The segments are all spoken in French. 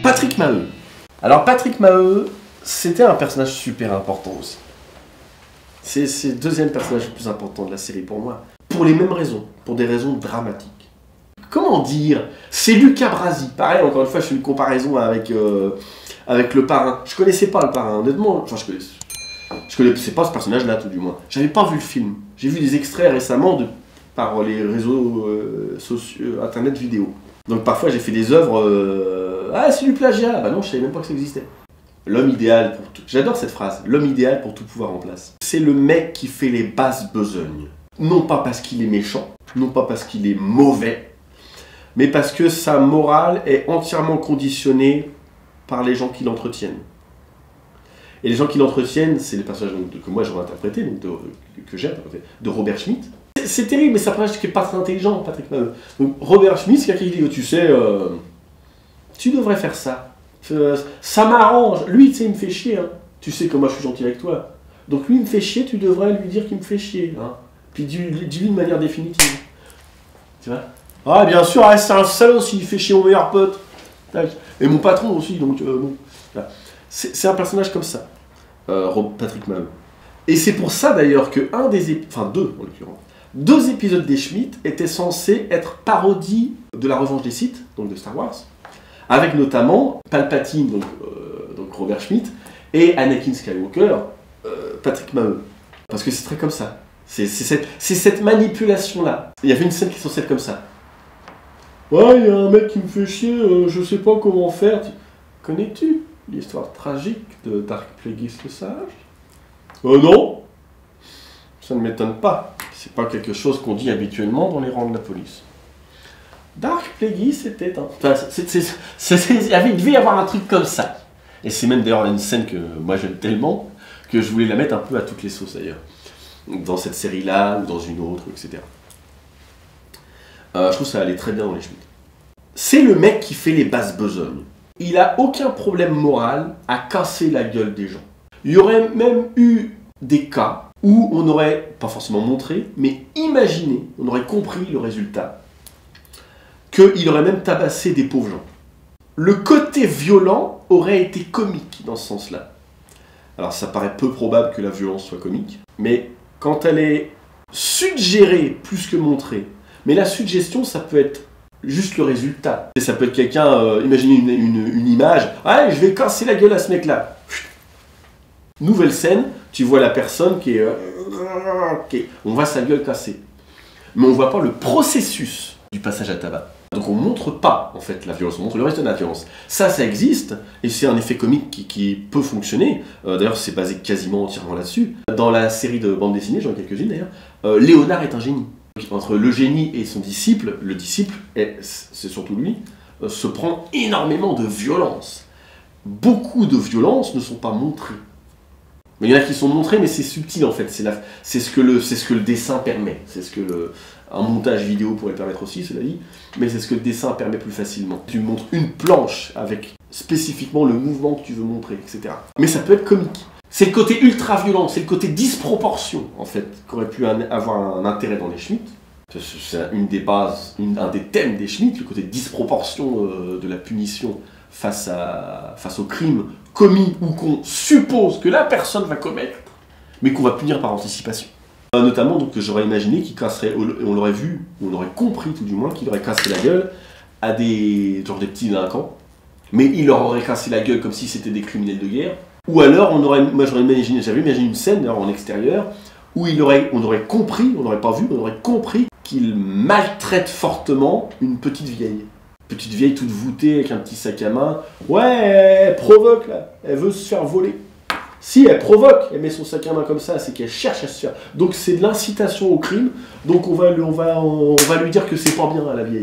Patrick Maheu. Alors Patrick Maheu, c'était un personnage super important aussi. C'est le deuxième personnage le plus important de la série pour moi. Pour les mêmes raisons, pour des raisons dramatiques. Comment dire? C'est Luca Brasi. Pareil, encore une fois, je fais une comparaison avec le parrain. Je connaissais pas le parrain, honnêtement. Enfin, je connaissais pas ce personnage-là, tout du moins. J'avais pas vu le film. J'ai vu des extraits récemment par les réseaux sociaux, internet vidéo. Donc parfois, j'ai fait des œuvres... Ah, c'est du plagiat! Bah non, je savais même pas que ça existait. L'homme idéal pour tout. J'adore cette phrase. L'homme idéal pour tout pouvoir en place. C'est le mec qui fait les basses besognes. Non pas parce qu'il est méchant, non pas parce qu'il est mauvais, mais parce que sa morale est entièrement conditionnée par les gens qui l'entretiennent. Et les gens qui l'entretiennent, c'est les personnages que moi j'aurais interprété, que j'ai interprété, de Robert Schmitt. C'est terrible, mais c'est un personnage qui n'est pas très intelligent, Patrick Maheu. Donc Robert Schmitt, c'est quelqu'un qui dit, tu sais, tu devrais faire ça. Ça m'arrange. Lui, tu sais, il me fait chier. Hein. Tu sais que moi je suis gentil avec toi. Donc lui, il me fait chier, tu devrais lui dire qu'il me fait chier. Hein. Puis dis-lui de manière définitive. Tu vois? Ah, bien sûr, ah, c'est un salaud s'il fait chier mon meilleur pote. Et mon patron aussi, donc bon. Voilà. C'est un personnage comme ça, Patrick Maheu. Et c'est pour ça d'ailleurs que deux en l'occurrence, 2 épisodes des Schmitt étaient censés être parodies de la Revanche des Sith, donc de Star Wars, avec notamment Palpatine, donc Robert Schmitt, et Anakin Skywalker, Patrick Maheu. Parce que c'est très comme ça. C'est cette manipulation-là. Il y avait une scène qui est censée être comme ça. Ouais, il y a un mec qui me fait chier, je sais pas comment faire. Connais-tu l'histoire tragique de Dark Plagueis le Sage? Non. Ça ne m'étonne pas. C'est pas quelque chose qu'on dit habituellement dans les rangs de la police. Dark Plagueis était un... Enfin, il devait y avoir un truc comme ça. Et c'est même d'ailleurs une scène que moi j'aime tellement que je voulais la mettre un peu à toutes les sauces d'ailleurs. Dans cette série-là, ou dans une autre, etc. Je trouve que ça allait très bien dans les Schmitt. C'est le mec qui fait les basses besognes. Il a aucun problème moral à casser la gueule des gens. Il y aurait même eu des cas où on n'aurait pas forcément montré, mais imaginé, on aurait compris le résultat, qu'il aurait même tabassé des pauvres gens. Le côté violent aurait été comique dans ce sens-là. Alors ça paraît peu probable que la violence soit comique, mais quand elle est suggérée plus que montrée, mais la suggestion, ça peut être juste le résultat. Et ça peut être quelqu'un, imaginez une image, « Ah, je vais casser la gueule à ce mec-là ». Nouvelle scène, tu vois la personne qui est... on voit sa gueule cassée. Mais on ne voit pas le processus du passage à tabac. Donc on ne montre pas, en fait, la violence, on montre le reste de la violence. Ça existe, et c'est un effet comique qui peut fonctionner. D'ailleurs, c'est basé quasiment entièrement là-dessus. Dans la série de bande dessinée, j'en ai quelques-unes d'ailleurs, Léonard est un génie. Entre le génie et son disciple, le disciple, c'est surtout lui, se prend énormément de violence. Beaucoup de violences ne sont pas montrées. Mais il y en a qui sont montrées, mais c'est subtil en fait. C'est ce que le dessin permet. C'est ce que un montage vidéo pourrait permettre aussi, cela dit. Mais c'est ce que le dessin permet plus facilement. Tu montres une planche avec spécifiquement le mouvement que tu veux montrer, etc. Mais ça peut être comique. C'est le côté ultra-violent, c'est le côté disproportion, en fait, qui aurait pu avoir un intérêt dans les Schmitt. C'est une des bases, un des thèmes des Schmitt, le côté disproportion de la punition face au crime commis ou qu'on suppose que la personne va commettre, mais qu'on va punir par anticipation. Notamment, donc, que j'aurais imaginé qu'il casserait, on l'aurait vu, on aurait compris tout du moins, qu'il aurait cassé la gueule à des petits délinquants, mais il leur aurait cassé la gueule comme si c'était des criminels de guerre. Ou alors, j'avais imaginé une scène en extérieur où on aurait compris, on n'aurait pas vu, mais on aurait compris qu'il maltraite fortement une petite vieille. Petite vieille toute voûtée avec un petit sac à main. Ouais, elle provoque là, elle veut se faire voler. Si elle provoque, elle met son sac à main comme ça, c'est qu'elle cherche à se faire. Donc c'est de l'incitation au crime, donc on va lui dire que c'est pas bien à la vieille.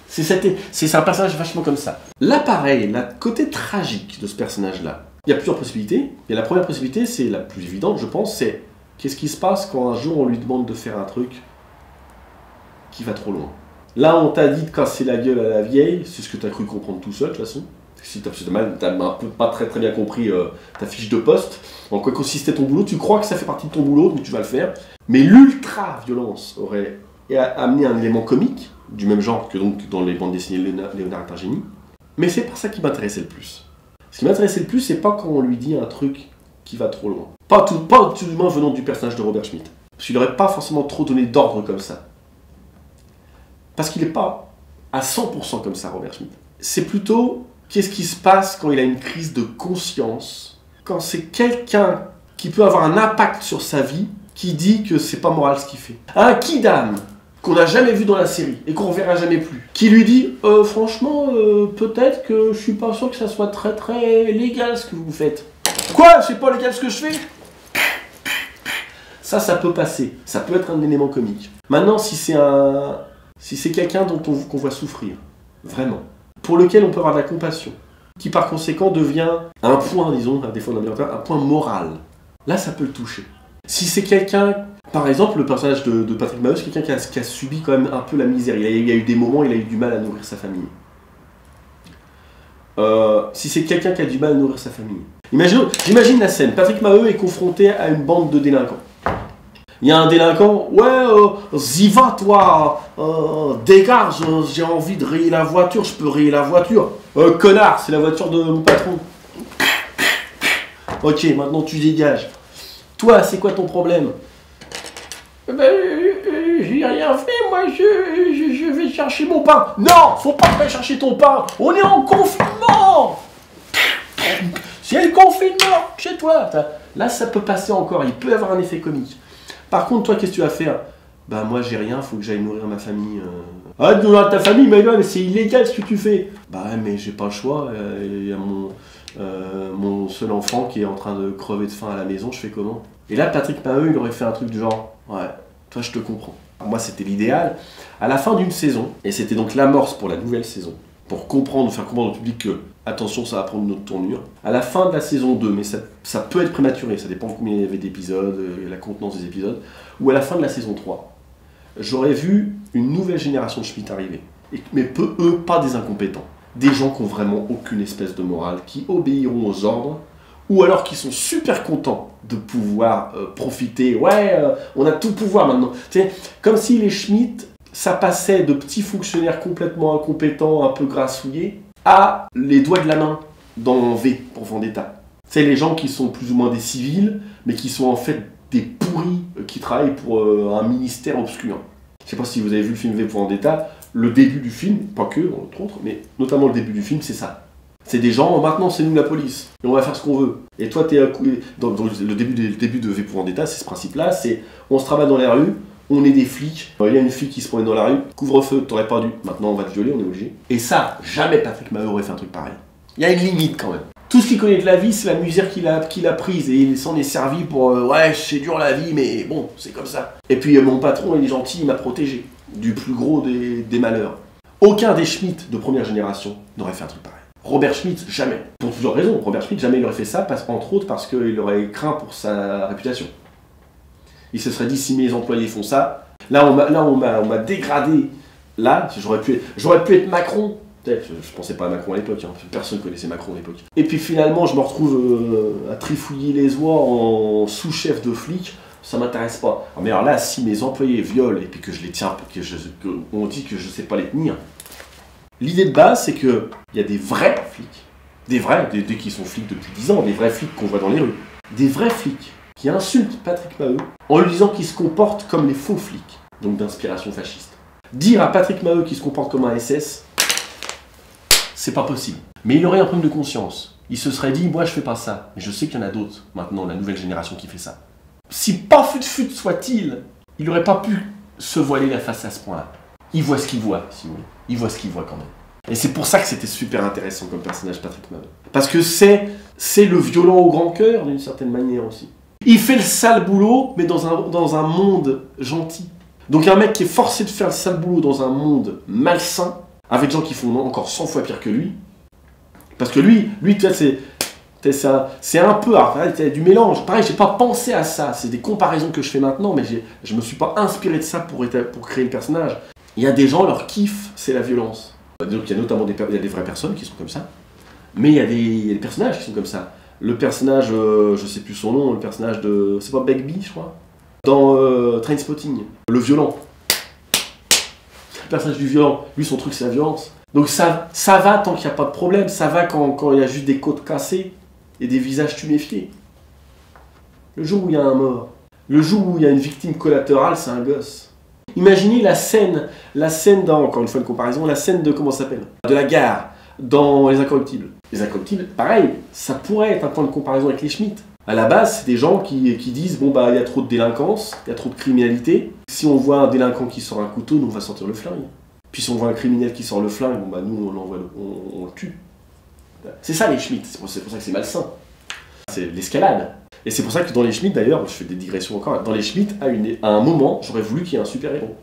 C'est un personnage vachement comme ça. Là pareil, le côté tragique de ce personnage-là. Il y a plusieurs possibilités. Et la première possibilité, c'est la plus évidente, je pense, c'est qu'est-ce qui se passe quand un jour on lui demande de faire un truc qui va trop loin. Là, on t'a dit de casser la gueule à la vieille, c'est ce que tu as cru comprendre tout seul, de toute façon. Si tu n'as pas très bien compris ta fiche de poste, en quoi consistait ton boulot, tu crois que ça fait partie de ton boulot, donc tu vas le faire. Mais l'ultra-violence aurait amené un élément comique, du même genre que donc dans les bandes dessinées Léonard est un génie. Mais c'est pas ça qui m'intéressait le plus. Ce qui m'intéressait le plus, c'est pas quand on lui dit un truc qui va trop loin. Pas tout du moins venant du personnage de Robert Schmidt. Parce qu'il n'aurait pas forcément trop donné d'ordre comme ça. Parce qu'il n'est pas à 100% comme ça, Robert Schmidt. C'est plutôt qu'est-ce qui se passe quand il a une crise de conscience, quand c'est quelqu'un qui peut avoir un impact sur sa vie, qui dit que c'est pas moral ce qu'il fait. Un Kidam qu'on n'a jamais vu dans la série et qu'on verra jamais plus, qui lui dit franchement, peut-être que je suis pas sûr que ça soit très très légal ce que vous faites. Quoi? C'est pas légal ce que je fais? Ça peut passer. Ça peut être un élément comique. Maintenant, si c'est quelqu'un qu'on voit souffrir, vraiment, pour lequel on peut avoir de la compassion, qui par conséquent devient un point, disons, à défaut d'un bien un point moral, là, ça peut le toucher. Si c'est quelqu'un, par exemple, le personnage de Patrick Maheu, c'est quelqu'un qui a subi quand même un peu la misère. Il y a eu des moments où il a eu du mal à nourrir sa famille. Si c'est quelqu'un qui a du mal à nourrir sa famille. J'imagine la scène. Patrick Maheu est confronté à une bande de délinquants. Il y a un délinquant, ouais, y va toi, dégage, j'ai envie de rayer la voiture, je peux rayer la voiture. Connard, c'est la voiture de mon patron. Ok, maintenant tu dégages. Toi, c'est quoi ton problème? J'ai rien fait, moi je vais chercher mon pain. Non, faut pas aller chercher ton pain, on est en confinement. C'est le confinement chez toi. Là, ça peut passer encore, il peut y avoir un effet comique. Par contre, toi, qu'est-ce que tu vas faire? Bah moi j'ai rien, faut que j'aille nourrir ma famille. Ah, nourrir ta famille, mais c'est illégal ce que tu fais. Bah mais j'ai pas le choix, il y a mon seul enfant qui est en train de crever de faim à la maison, je fais comment? Et là, Patrick Maheu, il aurait fait un truc du genre, ouais, toi je te comprends. Moi c'était l'idéal. À la fin d'une saison, et c'était donc l'amorce pour la nouvelle saison, pour faire comprendre au public que, attention, ça va prendre une autre tournure. À la fin de la saison 2, mais ça peut être prématuré, ça dépend combien il y avait d'épisodes, la contenance des épisodes, ou à la fin de la saison 3, j'aurais vu une nouvelle génération de Schmitt arriver. Mais eux, pas des incompétents. Des gens qui n'ont vraiment aucune espèce de morale, qui obéiront aux ordres, ou alors qui sont super contents de pouvoir profiter. Ouais, on a tout pouvoir maintenant. T'sais, comme si les Schmitt, ça passait de petits fonctionnaires complètement incompétents, un peu grassouillés, à les doigts de la main dans V pour Vendetta. C'est les gens qui sont plus ou moins des civils, mais qui sont en fait des pourris qui travaillent pour un ministère obscur. Je sais pas si vous avez vu le film V pour Vendetta, le début du film, pas que, entre autres, mais notamment le début du film, c'est ça. C'est des gens, maintenant c'est nous la police, et on va faire ce qu'on veut. Et toi, dans le début de V pour Vendetta, c'est ce principe-là, c'est on se travaille dans les rues, on est des flics, il y a une fille qui se promène dans la rue, couvre-feu, t'aurais pas dû, maintenant on va te violer, on est obligé. Et ça, jamais Patrick Maheu aurait fait un truc pareil. Il y a une limite quand même. Tout ce qu'il connaît de la vie, c'est la misère qu'il a prise, et il s'en est servi pour ouais, c'est dur la vie, mais bon, c'est comme ça. Et puis mon patron, il est gentil, il m'a protégé du plus gros des malheurs. Aucun des Schmitt de première génération n'aurait fait un truc pareil. Robert Schmitt, jamais. Pour plusieurs raisons. Robert Schmitt, jamais il aurait fait ça, entre autres parce qu'il aurait craint pour sa réputation. Il se serait dit, si mes employés font ça, là on m'a dégradé. Là, j'aurais pu être Macron. Je pensais pas à Macron à l'époque, hein. Personne connaissait Macron à l'époque. Et puis finalement, je me retrouve à trifouiller les oies en sous-chef de flic. Ça m'intéresse pas. Mais alors là, si mes employés violent et puis que je les tiens, on dit que je sais pas les tenir. L'idée de base, c'est qu'il y a des vrais flics, des qui sont flics depuis 10 ans, des vrais flics qu'on voit dans les rues, des vrais flics qui insultent Patrick Maheu en lui disant qu'il se comporte comme les faux flics, donc d'inspiration fasciste. Dire à Patrick Maheu qu'il se comporte comme un SS, c'est pas possible. Mais il aurait un problème de conscience. Il se serait dit, moi je fais pas ça, mais je sais qu'il y en a d'autres, maintenant, la nouvelle génération qui fait ça. Si pas fut soit-il, il n'aurait pas pu se voiler la face à ce point-là. Il voit ce qu'il voit, si vous voulez. Il voit ce qu'il voit quand même. Et c'est pour ça que c'était super intéressant comme personnage, Patrick Maheu. Parce que c'est le violent au grand cœur, d'une certaine manière aussi. Il fait le sale boulot, mais dans un monde gentil. Donc un mec qui est forcé de faire le sale boulot dans un monde malsain, avec des gens qui font encore 100 fois pire que lui. Parce que lui tu sais, c'est un peu du mélange. Pareil, j'ai pas pensé à ça. C'est des comparaisons que je fais maintenant, mais je me suis pas inspiré de ça pour créer le personnage. Il y a des gens, leur kiff, c'est la violence. Donc il y a notamment des vraies personnes qui sont comme ça, mais il y a des personnages qui sont comme ça. Le personnage, je sais plus son nom, le personnage de... C'est pas Begbie, je crois, dans Trainspotting. Le violent. Le personnage du violent, lui son truc c'est la violence. Donc ça va tant qu'il n'y a pas de problème, ça va quand il y a juste des côtes cassées et des visages tuméfiés. Le jour où il y a un mort, le jour où il y a une victime collatérale, c'est un gosse. Imaginez la scène dans, encore une fois une comparaison, la scène de, comment ça s'appelle, de la gare, dans Les Incorruptibles. Les Incorruptibles, pareil, ça pourrait être un point de comparaison avec les Schmitt. À la base, c'est des gens qui disent, bon bah il y a trop de délinquance, il y a trop de criminalité. Si on voit un délinquant qui sort un couteau, nous on va sortir le flingue. Puis si on voit un criminel qui sort le flingue, bon bah nous on le tue. C'est ça les Schmitt, c'est pour ça que c'est malsain. C'est l'escalade. Et c'est pour ça que dans les Schmitt, d'ailleurs, je fais des digressions encore, dans les Schmitt, à un moment, j'aurais voulu qu'il y ait un super-héros.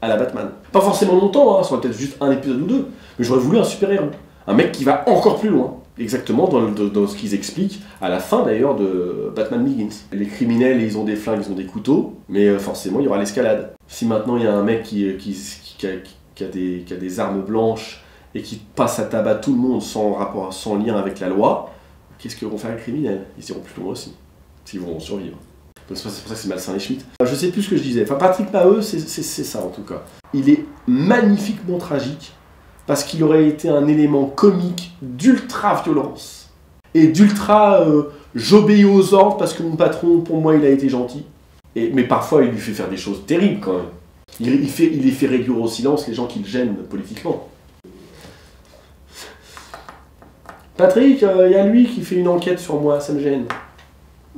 À la Batman. Pas forcément longtemps, hein, ça aurait peut-être juste un épisode ou deux, mais j'aurais voulu un super-héros. Un mec qui va encore plus loin. Exactement dans ce qu'ils expliquent, à la fin d'ailleurs de Batman Begins. Les criminels, ils ont des flingues, ils ont des couteaux, mais forcément, il y aura l'escalade. Si maintenant il y a un mec qui a des armes blanches et qui passe à tabac tout le monde sans lien avec la loi, qu'est-ce que vont faire les criminels? Ils iront plus loin aussi, s'ils vont survivre. Donc c'est pour ça que c'est malsain les Schmitt. Je sais plus ce que je disais. Enfin, Patrick Maheu, c'est ça en tout cas. Il est magnifiquement tragique parce qu'il aurait été un élément comique d'ultra-violence et d'ultra j'obéis aux ordres parce que mon patron, pour moi, il a été gentil. Mais parfois, il lui fait faire des choses terribles quand même. Il les fait réduire au silence les gens qui le gênent politiquement. Patrick, il y a lui qui fait une enquête sur moi, ça me gêne.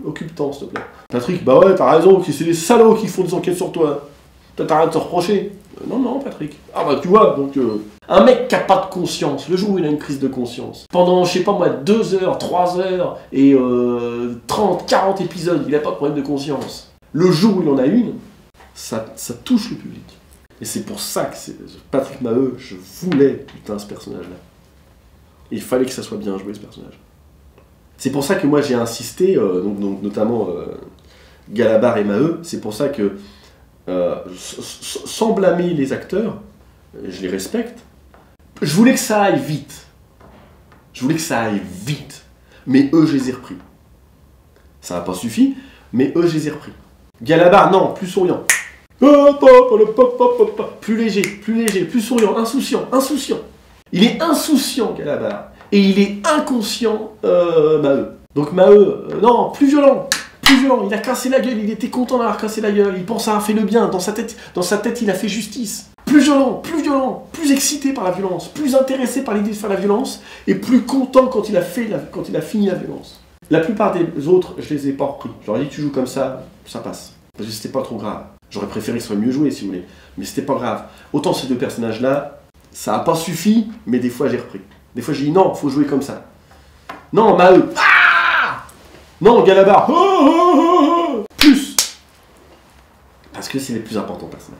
Occupe-t'en, s'il te plaît. Patrick, bah ouais, t'as raison, c'est les salauds qui font des enquêtes sur toi. T'as rien de te reprocher. Non, Patrick. Ah bah tu vois, donc... un mec qui n'a pas de conscience, le jour où il a une crise de conscience, pendant, je sais pas moi, 2 heures, 3 heures, et 30, 40 épisodes, il n'a pas de problème de conscience. Le jour où il en a une, ça touche le public. Et c'est pour ça que Patrick Maheu, je voulais, putain, ce personnage-là. Il fallait que ça soit bien joué, ce personnage. C'est pour ça que moi j'ai insisté, donc notamment Galabar et Maheu, c'est pour ça que, sans blâmer les acteurs, je les respecte, je voulais que ça aille vite. Mais eux, je les ai repris. Ça n'a pas suffi, mais eux, je les ai repris. Galabar, non, plus souriant. Plus léger, plus souriant, insouciant. Il est insouciant, Galabar. Et il est inconscient, Maheu. Donc Maheu, non, plus violent. Il a cassé la gueule, il était content d'avoir cassé la gueule. Il pense avoir fait le bien. Dans sa tête, il a fait justice. Plus violent, plus excité par la violence, plus intéressé par l'idée de faire la violence, et plus content quand il a fini la violence. La plupart des autres, je les ai pas repris. Je leur ai dit, tu joues comme ça passe. Parce que c'était pas trop grave. J'aurais préféré que ce soit mieux joué, si vous voulez. Mais c'était pas grave. Autant ces deux personnages-là, ça a pas suffi, mais des fois j'ai repris. Des fois j'ai dit, non, faut jouer comme ça. Non, Maheu. Ah non, Galabar. Plus. Parce que c'est les plus importants personnages.